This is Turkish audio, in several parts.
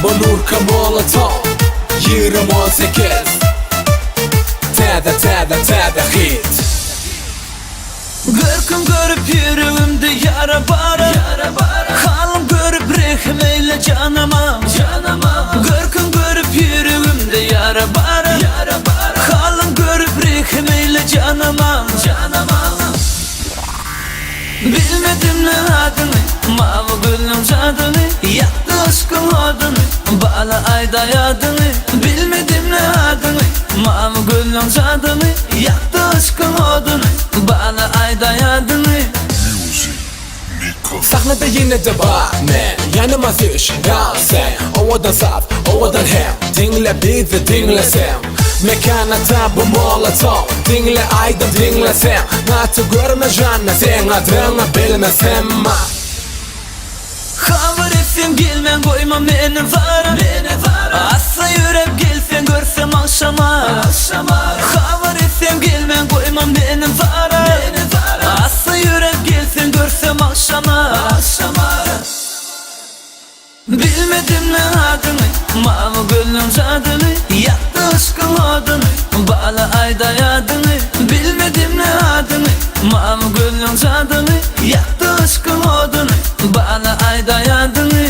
Bonurka Molotov 2018 Täde hit. Görkün görüp yüreğimde yara bara Halim görüp rehim eyle canıma Görkün görüp yüreğimde yara bara Halim görüp rehim eyle canıma Bilmedim ne adını, mavi gülüm zadını Yaktı aşkın adını, bala ayda yadını Bilmedim ne adını, mavi gülüm zadını Yaktı aşkın adını, bala ayda yadını Sahnede yine de var men, yanıma düş ya sen. Ovadan saf, ovadan hem, dinle bizi dinle sen. Mekana bu Molotov, dinle ayda dinle sen. Natı görme canne, sen adını bilmesem ma. Havar etsin gelmen koymam beni vara Assa yürep gelsen görsem akşama Havar etsin gelmen koymam beni vara Assa yürep gelsen görsem akşama Bilmedim ne adını, mavi gülüm zadını Yaktı aşkın adını, bala ayda yadını Bilmedim ne adını, mavi gülüm zadını Yaktı aşkın adını, bala ayda yadını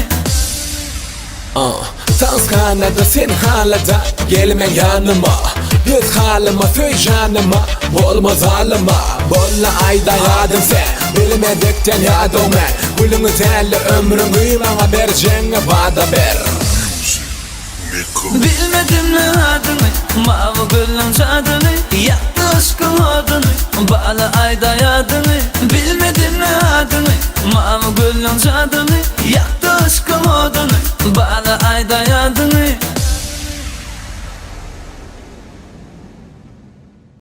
Tanskhanada sen halada gelmen yanıma Biz halıma söy canıma Olmaz halıma Bolla ayda yadım sen Bilmedikten yadım ben Gülünü telli ömrün kıymana vereceğine bana ver Bilmedim ne adını, mavi gülüm zadını Yaktı aşkın adını, bala ayda yadını Bilmedim ne adını, mavi gülüm zadını Yaktı aşkın adını, bala ayda yadını